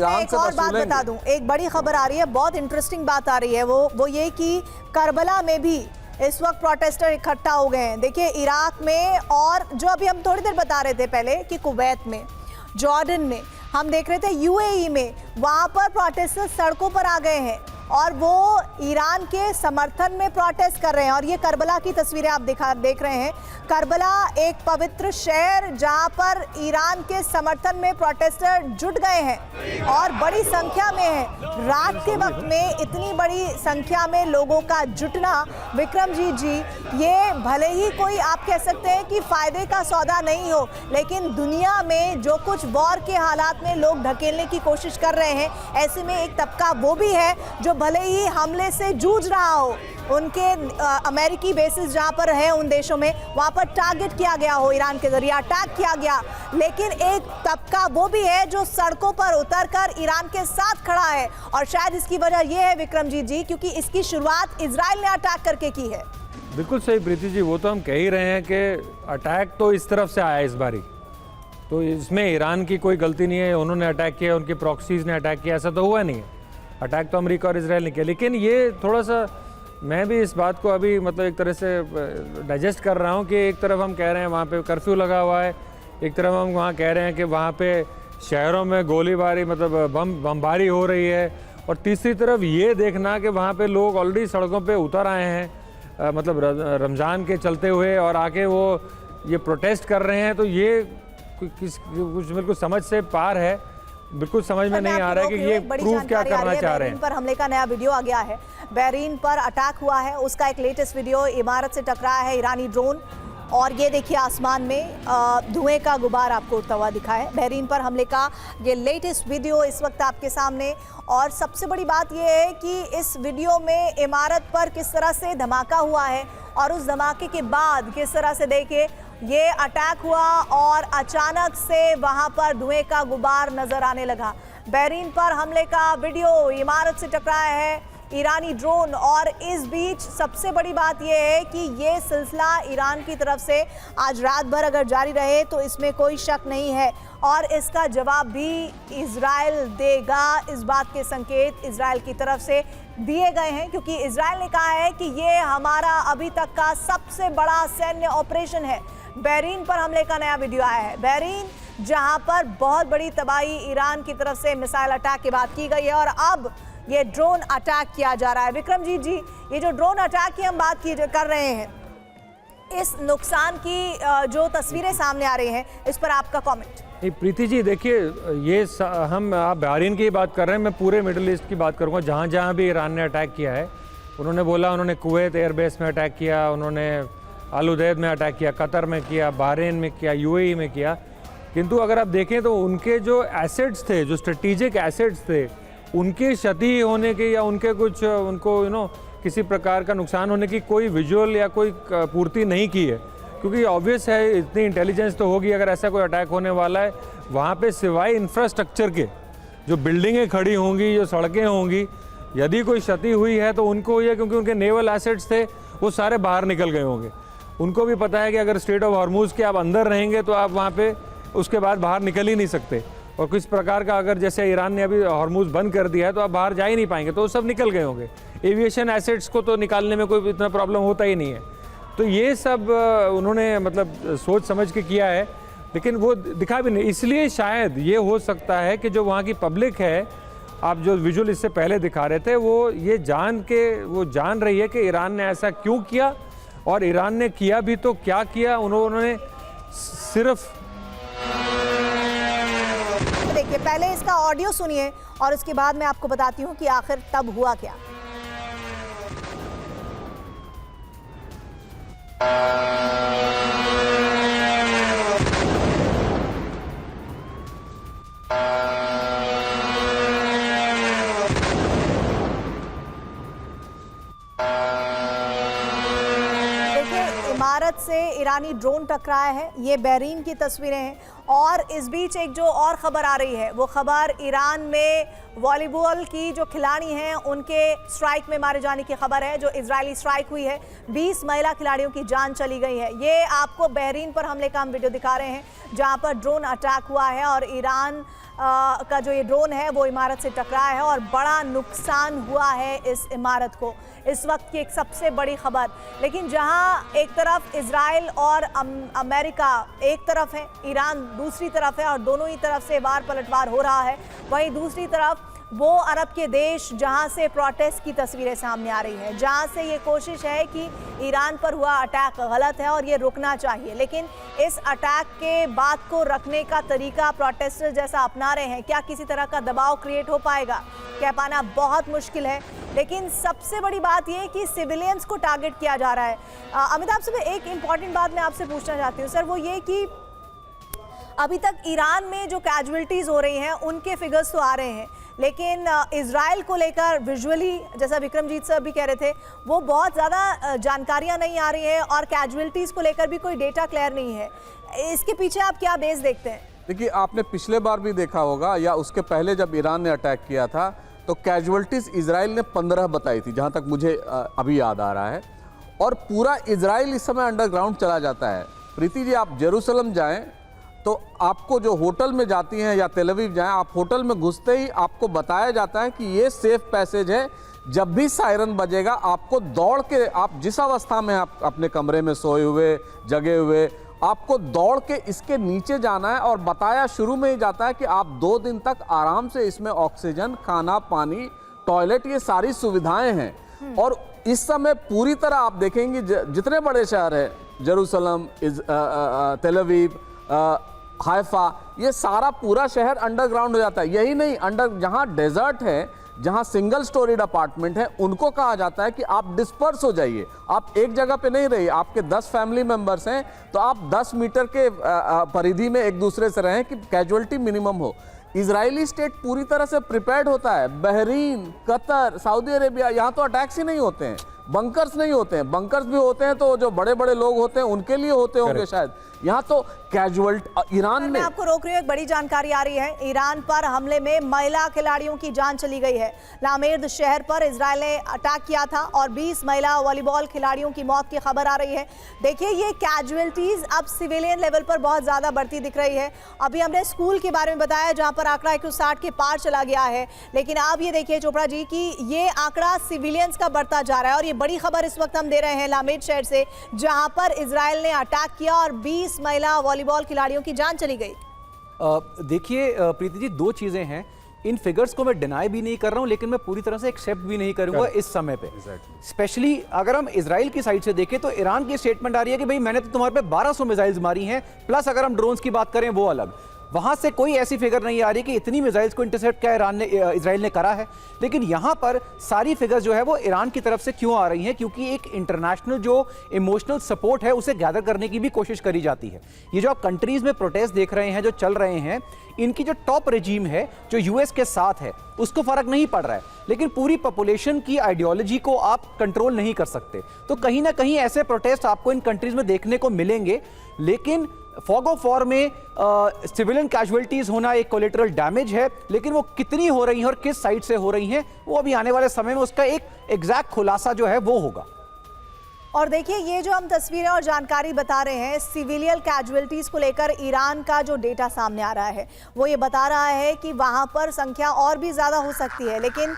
मैं एक और बात बता दूं, एक बड़ी खबर आ रही है, बहुत इंटरेस्टिंग बात आ रही है, वो ये कि करबला में भी इस वक्त प्रोटेस्टर इकट्ठा हो गए हैं। देखिए इराक में, और जो अभी हम थोड़ी देर बता रहे थे पहले कि कुवैत में, जॉर्डन में, हम देख रहे थे यूएई में, वहां पर प्रोटेस्टर सड़कों पर आ गए हैं और वो ईरान के समर्थन में प्रोटेस्ट कर रहे हैं। और ये करबला की तस्वीरें आप देख रहे हैं। करबला एक पवित्र शहर जहां पर ईरान के समर्थन में प्रोटेस्टर जुट गए हैं और बड़ी संख्या में है। रात के वक्त में इतनी बड़ी संख्या में लोगों का जुटना, विक्रमजीत जी, ये भले ही कोई आप कह सकते हैं कि फायदे का सौदा नहीं हो, लेकिन दुनिया में जो कुछ वॉर के हालात में लोग ढकेलने की कोशिश कर रहे हैं, ऐसे में एक तबका वो भी है जो भले ही हमले से जूझ रहा हो, उनके अमेरिकी बेसिस जहां पर है उन देशों में, वहां पर टारगेट किया गया हो, ईरान के जरिए अटैक किया गया, लेकिन एक तबका वो भी है जो सड़कों पर उतरकर ईरान के साथ खड़ा है। और शायद इसकी वजह यह है विक्रमजीत जी, क्योंकि इसकी शुरुआत इजराइल ने अटैक करके की है। बिल्कुल सही प्रीति जी, वो तो हम कह ही रहे हैं कि अटैक तो इस तरफ से आया इस बारी, तो इसमें ईरान की कोई गलती नहीं है। उन्होंने अटैक किया, उनके प्रॉक्सीज ने अटैक किया, ऐसा तो हुआ नहीं है। अटैक तो अमेरिका और इजराइल ने किया। लेकिन ये थोड़ा सा मैं भी इस बात को अभी मतलब एक तरह से डाइजेस्ट कर रहा हूँ कि एक तरफ हम कह रहे हैं वहाँ पे कर्फ्यू लगा हुआ है, एक तरफ हम वहाँ कह रहे हैं कि वहाँ पे शहरों में गोलीबारी मतलब बमबारी हो रही है, और तीसरी तरफ ये देखना कि वहाँ पे लोग ऑलरेडी सड़कों पे उतर आए हैं मतलब रमज़ान के चलते हुए, और आके वो ये प्रोटेस्ट कर रहे हैं। तो ये कुछ बिल्कुल समझ से पार है, बिल्कुल समझ में नहीं आ रहा है कि ये प्रूव क्या करना चाह रहे हैं। पर हमले का नया वीडियो आ गया है, बहरीन पर अटैक हुआ है, उसका एक लेटेस्ट वीडियो, इमारत से टकराया है ईरानी ड्रोन, और ये देखिए आसमान में धुएं का गुबार आपको उड़ता हुआ दिखा है। बहरीन पर हमले का ये लेटेस्ट वीडियो इस वक्त आपके सामने। और सबसे बड़ी बात ये है कि इस वीडियो में इमारत पर किस तरह से धमाका हुआ है, और उस धमाके के बाद किस तरह से देखिए ये अटैक हुआ और अचानक से वहां पर धुएं का गुबार नजर आने लगा। बहरीन पर हमले का वीडियो, इमारत से टकराया है ईरानी ड्रोन, और इस बीच सबसे बड़ी बात यह है कि ये सिलसिला ईरान की तरफ से आज रात भर अगर जारी रहे तो इसमें कोई शक नहीं है, और इसका जवाब भी इजराइल देगा। इस बात के संकेत इजराइल की तरफ से दिए गए हैं, क्योंकि इजराइल ने कहा है कि ये हमारा अभी तक का सबसे बड़ा सैन्य ऑपरेशन है। बहरीन पर हमले का नया वीडियो आया है, बहरीन जहां पर बहुत बड़ी तबाही ईरान की तरफ से मिसाइल अटैक की बात की गई है, और अब ये ड्रोन अटैक किया जा रहा है। विक्रमजीत जी, ये जो ड्रोन अटैक की हम बात कर रहे हैं, इस नुकसान की जो तस्वीरें सामने आ रही हैं, इस पर आपका कमेंट। प्रीति जी देखिए, ये आप बहरीन की बात कर रहे हैं, मैं पूरे मिडिल ईस्ट की बात करूँगा। जहाँ जहाँ भी ईरान ने अटैक किया है, उन्होंने बोला उन्होंने कुवैत एयरबेस में अटैक किया, उन्होंने अल उदैद में अटैक किया, कतर में किया, बहरीन में किया, यूएई में किया। किंतु अगर आप देखें तो उनके जो एसेट्स थे, जो स्ट्रेटेजिक एसेट्स थे, उनके क्षति होने के या उनके कुछ उनको किसी प्रकार का नुकसान होने की कोई विजुअल या कोई पूर्ति नहीं की है, क्योंकि ऑब्वियस है इतनी इंटेलिजेंस तो होगी अगर ऐसा कोई अटैक होने वाला है, वहाँ पे सिवाय इंफ्रास्ट्रक्चर के जो बिल्डिंगें खड़ी होंगी, जो सड़कें होंगी, यदि कोई क्षति हुई है तो उनको हुई है क्योंकि उनके नेवल एसेट्स थे वो सारे बाहर निकल गए होंगे। उनको भी पता है कि अगर स्ट्रेट ऑफ हॉर्मूज के आप अंदर रहेंगे तो आप वहाँ पे उसके बाद बाहर निकल ही नहीं सकते, और किस प्रकार का अगर जैसे ईरान ने अभी हॉर्मूज बंद कर दिया है तो आप बाहर जा ही नहीं पाएंगे, तो वो सब निकल गए होंगे। एविएशन एसेट्स को तो निकालने में कोई इतना प्रॉब्लम होता ही नहीं है। तो ये सब उन्होंने मतलब सोच समझ के किया है, लेकिन वो दिखा भी नहीं। इसलिए शायद ये हो सकता है कि जो वहाँ की पब्लिक है, आप जो विजुअल इससे पहले दिखा रहे थे, वो ये जान रही है कि ईरान ने ऐसा क्यों किया, और ईरान ने किया भी तो क्या किया। उन्होंने सिर्फ देखिए, पहले इसका ऑडियो सुनिए और उसके बाद मैं आपको बताती हूँ कि आखिर तब हुआ क्या। इमारत से ईरानी ड्रोन टकराया है, ये बहरीन की तस्वीरें हैं। और इस बीच एक जो और खबर आ रही है, वो खबर ईरान में वॉलीबॉल की जो खिलाड़ी हैं उनके स्ट्राइक में मारे जाने की खबर है। जो इजरायली स्ट्राइक हुई है, 20 महिला खिलाड़ियों की जान चली गई है। ये आपको बहरीन पर हमले का हम वीडियो दिखा रहे हैं, जहां पर ड्रोन अटैक हुआ है और ईरान का जो ये ड्रोन है वो इमारत से टकराया है और बड़ा नुकसान हुआ है इस इमारत को। इस वक्त की एक सबसे बड़ी खबर। लेकिन जहां एक तरफ इजराइल और अमेरिका एक तरफ है, ईरान दूसरी तरफ है और दोनों ही तरफ से वार पलटवार हो रहा है, वहीं दूसरी तरफ वो अरब के देश जहां से प्रोटेस्ट की तस्वीरें सामने आ रही हैं, जहां से ये कोशिश है कि ईरान पर हुआ अटैक गलत है और ये रुकना चाहिए। लेकिन इस अटैक के बाद को रखने का तरीका प्रोटेस्टर्स जैसा अपना रहे हैं, क्या किसी तरह का दबाव क्रिएट हो पाएगा, कह पाना बहुत मुश्किल है। लेकिन सबसे बड़ी बात यह है कि सिविलियंस को टारगेट किया जा रहा है। अमिताभ साहब, एक इंपॉर्टेंट बात मैं आपसे पूछना चाहती हूँ सर, वो ये कि अभी तक ईरान में जो कैजुअलिटीज़ हो रही हैं उनके फिगर्स तो आ रहे हैं, लेकिन इजराइल को लेकर विजुअली, जैसा विक्रमजीत सर भी कह रहे थे, वो बहुत ज़्यादा जानकारियां नहीं आ रही हैं और कैजुअलिटीज़ को लेकर भी कोई डेटा क्लियर नहीं है। इसके पीछे आप क्या बेस देखते हैं? देखिए, आपने पिछले बार भी देखा होगा या उसके पहले जब ईरान ने अटैक किया था तो कैजुअलिटीज़ इजराइल ने 15 बताई थी, जहाँ तक मुझे अभी याद आ रहा है। और पूरा इजराइल इस समय अंडरग्राउंड चला जाता है। प्रीति जी, आप जेरूसलम जाएं तो आपको जो होटल में जाती हैं या तेल अवीव जाएं, आप होटल में घुसते ही आपको बताया जाता है कि ये सेफ पैसेज है। जब भी सायरन बजेगा आपको दौड़ के, आप जिस अवस्था में आप अपने कमरे में सोए हुए जगे हुए, आपको दौड़ के इसके नीचे जाना है। और बताया शुरू में ही जाता है कि आप 2 दिन तक आराम से इसमें ऑक्सीजन, खाना, पानी, टॉयलेट, ये सारी सुविधाएं हैं। और इस समय पूरी तरह आप देखेंगे जितने बड़े शहर हैं, जेरूसलम, तेल अवीव, हाइफा, ये सारा पूरा शहर अंडरग्राउंड हो जाता है। यही नहीं, जहां डेजर्ट है, जहां सिंगल स्टोरीड अपार्टमेंट है, उनको कहा जाता है कि आप डिस्पर्स हो जाइए, आप एक जगह पे नहीं रहिए। आपके 10 फैमिली मेंबर्स हैं तो आप 10 मीटर के परिधि में एक दूसरे से रहें कि कैजुअलिटी मिनिमम हो। इजरायली स्टेट पूरी तरह से प्रिपेयर्ड होता है। बहरीन, कतर, सऊदी अरेबिया, यहाँ तो अटैक्स ही नहीं होते हैं, बंकर्स नहीं होते हैं। बंकर्स भी होते हैं तो जो बड़े बड़े लोग होते हैं उनके लिए होते होंगे शायद। यहाँ तो कैजुअलिटी ईरान में, मैं आपको रोक रही हूँ, एक बड़ी जानकारी आ रही है। ईरान पर हमले में महिला खिलाड़ियों की जान चली गई है। लामेर्द शहर पर इजराइल ने अटैक किया था और 20 महिला वॉलीबॉल खिलाड़ियों की मौत की खबर आ रही है। देखिए, ये कैजुअलिटीज अब सिविलियन लेवल पर बहुत ज्यादा बढ़ती दिख रही है। अभी हमने स्कूल के बारे में बताया जहां पर आंकड़ा 160 के पार चला गया है, लेकिन आप ये देखिए चोपड़ा जी कि ये आंकड़ा सिविलियंस का बढ़ता जा रहा है। और ये बड़ी खबर इस वक्त हम दे रहे हैं लामेर्द शहर से, जहां पर इजराइल ने अटैक किया और 20 महिला वॉलीबॉल खिलाड़ियों की जान चली गई। देखिए प्रीति जी, 2 चीजें हैं। इन फिगर्स को मैं डिनाई भी नहीं कर रहा हूं, लेकिन मैं पूरी तरह से एक्सेप्ट भी नहीं करूंगा इस समय पे। स्पेशली अगर हम इजराइल की साइड से देखें तो ईरान की स्टेटमेंट आ रही है कि भाई मैंने तो तुम्हारे पे 1200 मिसाइल्स मारी हैं, प्लस अगर हम ड्रोन्स की बात करें वो अलग। वहां से कोई ऐसी फिगर नहीं आ रही कि इतनी मिसाइल्स को इंटरसेप्ट क्या इजराइल ने करा है। लेकिन यहां पर सारी फिगर जो है वो ईरान की तरफ से क्यों आ रही हैं? क्योंकि एक इंटरनेशनल जो इमोशनल सपोर्ट है उसे गैदर करने की भी कोशिश करी जाती है। ये जो आप कंट्रीज में प्रोटेस्ट देख रहे हैं जो चल रहे हैं, इनकी जो टॉप रेजीम है जो यूएस के साथ है उसको फर्क नहीं पड़ रहा है, लेकिन पूरी पॉपुलेशन की आइडियोलॉजी को आप कंट्रोल नहीं कर सकते। तो कहीं ना कहीं ऐसे प्रोटेस्ट आपको इन कंट्रीज में देखने को मिलेंगे। लेकिन फॉग ऑफ वॉर में सिविलियन कैजुअलिटीज होना एक कोलेटरल डैमेज है, लेकिन वो कितनी हो रही हैं और किस साइड से हो रही हैं वो अभी आने वाले समय में उसका एक एग्जैक्ट खुलासा जो है वो होगा। और देखिए, ये जो हम तस्वीरें और जानकारी बता रहे हैं सिविलियन कैजुअलिटीज को लेकर, ईरान का जो डेटा सामने आ रहा है वो ये बता रहा है कि वहां पर संख्या और भी ज्यादा हो सकती है। लेकिन